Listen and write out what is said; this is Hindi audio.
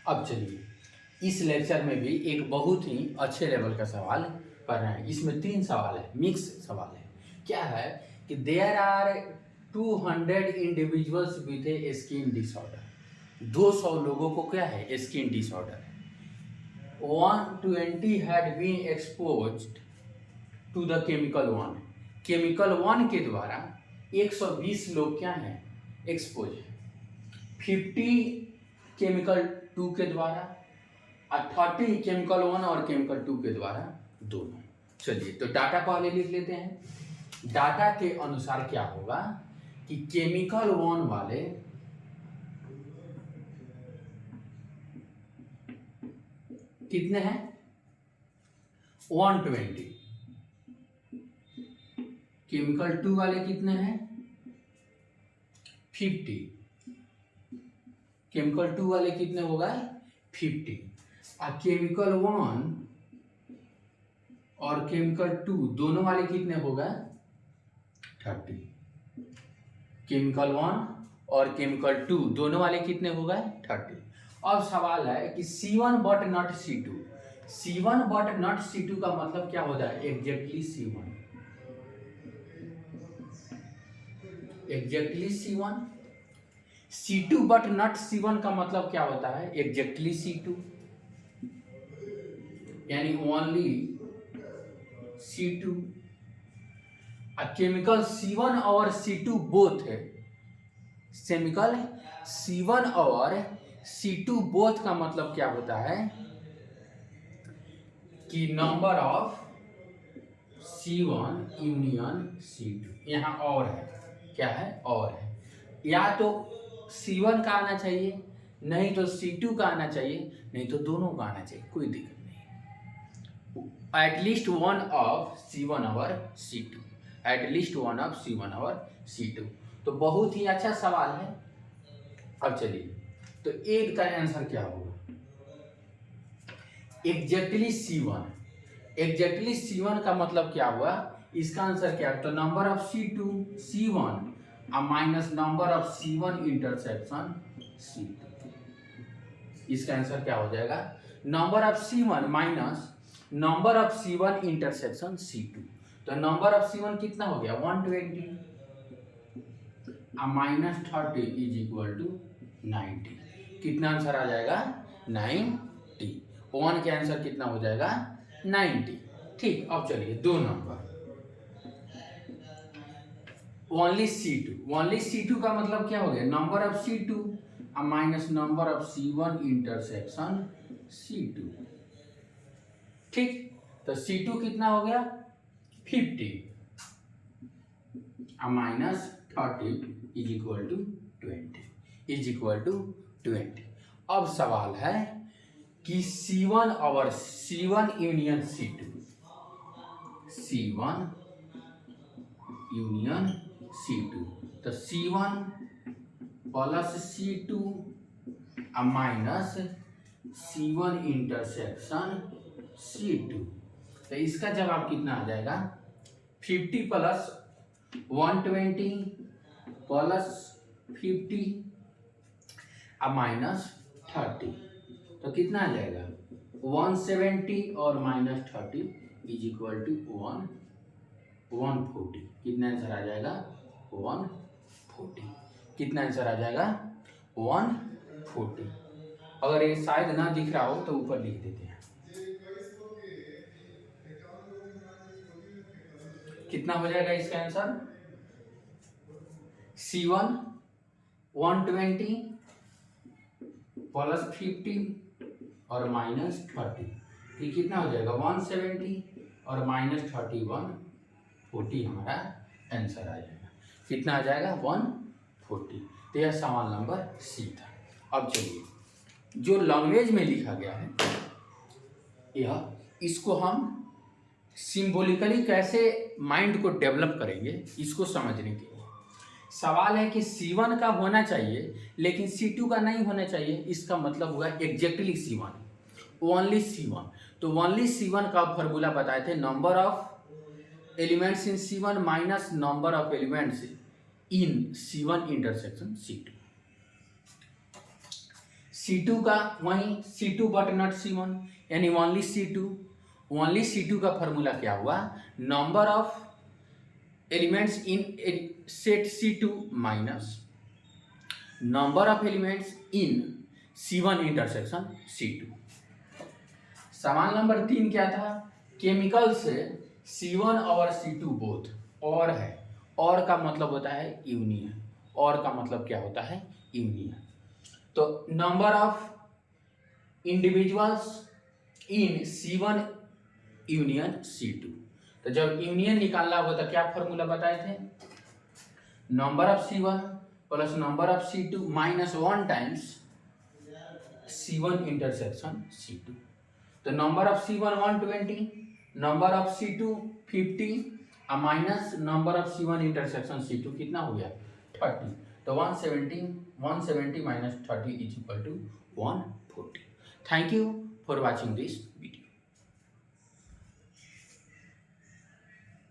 अब चलिए इस लेक्चर में भी एक बहुत ही अच्छे लेवल का सवाल पढ़ रहे हैं। इसमें 3 सवाल है, मिक्स सवाल है। क्या है कि there are 200 individuals with a skin disorder. 200 लोगों को क्या है, स्किन डिसऑर्डर है। 120 had been exposed to the chemical 1। Chemical 1 के द्वारा 120 लोग क्या हैं, एक्सपोज है। 50 केमिकल 2 के द्वारा और 30 केमिकल 1 और केमिकल 2 के द्वारा दोनों। चलिए तो डाटा पहले लिख लेते हैं। डाटा के अनुसार क्या होगा कि केमिकल 1 वाले कितने हैं, 120। केमिकल 2 वाले कितने हैं, 50। केमिकल 2 वाले कितने होगा, 50। और केमिकल 1 और केमिकल 2 दोनों वाले कितने होगा, 30। केमिकल 1 और केमिकल 2 दोनों वाले कितने होगा, 30। अब सवाल है कि C1 but not C2। C1 but not C2 का मतलब क्या होता है, exactly C1। Exactly C1। C2 but not C1 का मतलब क्या होता है, एग्जैक्टली C2, यानी ओनली C2। केमिकल C1 और C2 बोथ है। केमिकल C1 और C2 बोथ का मतलब क्या होता है कि number of C1 union C2। यहाँ और है, क्या है, और है। या तो C1 का आना चाहिए, नहीं तो C2 का आना चाहिए, नहीं तो दोनों का आना चाहिए, कोई दिक्कत नहीं। एटलीस्ट वन ऑफ C1 और C2, at least one of C1 और C2। तो बहुत ही अच्छा सवाल है। अब चलिए तो एक का आंसर क्या होगा, एग्जैक्टली C1। एग्जैक्टली C1 का मतलब क्या हुआ, इसका आंसर क्या है, तो number of C2 C1 minus number of C1 intersection C2। इसका आंसर क्या हो जाएगा, number of C1 minus number of C1 intersection C2। तो नंबर ऑफ C1 कितना हो गया, 120 माइनस 30 इज इक्वल टू 90। कितना आंसर आ जाएगा, 90। 1 के आंसर कितना हो जाएगा, 90। ठीक। अब चलिए 2 number, only C2। Only C2 का मतलब क्या हो गया, number of C2 minus number of C1 intersection C2। ठीक। तो C2 कितना हो गया, 50 minus 30 is equal to 20, is equal to 20। अब सवाल है कि C1 और C1 union C2, C1 union C2। तो C1 plus C2 minus C1 intersection C2। तो इसका जवाब कितना आ जाएगा, 50 प्लस 120 प्लस 50 माइनस 30। तो कितना आ जाएगा, 170 और माइनस 30 इज इक्वल टू 140। कितना आंसर आ जाएगा, 140। कितना आंसर आ जाएगा, 140। अगर ये शायद ना दिख रहा हो तो ऊपर लिख देते हैं। कितना हो जाएगा इसका आंसर, C1 120 प्लस 50 और माइनस 30। फिर कितना हो जाएगा, 170 और माइनस 30 140 हमारा आंसर आ जाएगा। कितना आ जाएगा, 140। तो यह सवाल नंबर C था। अब चलिए जो लैंग्वेज में लिखा गया है यह, इसको हम सिंबॉलिकली कैसे माइंड को डेवलप करेंगे, इसको समझने के लिए सवाल है कि C1 का होना चाहिए लेकिन C2 का नहीं होना चाहिए। इसका मतलब हुआ एग्जैक्टली C1, ओनली C1। तो ओनली C1 का फॉर्मूला बताए थे, number of elements in C1 minus number of elements in C1 intersection C2। C2 का वही C2 बट नॉट C1, यानी ओनली C2 का फॉर्मूला क्या हुआ, number of elements in set C2 minus number of elements in C1 intersection C2। सवाल नंबर 3 क्या था, केमिकल से C1 और C2 बोथ और है, और का मतलब होता है यूनियन, और का मतलब क्या होता है, यूनियन। तो number of individuals in C1 union C2, तो जब यूनियन निकालना होगा तो क्या फॉर्मूला बताए थे, number of C1 plus number of C2 minus 1 times C1 intersection C2। तो number of C1 120, number of C2 50 और minus number of C1 intersection C2 कितना हो गया 30। तो 170 minus 30 is equal to 140। Thank you for watching this.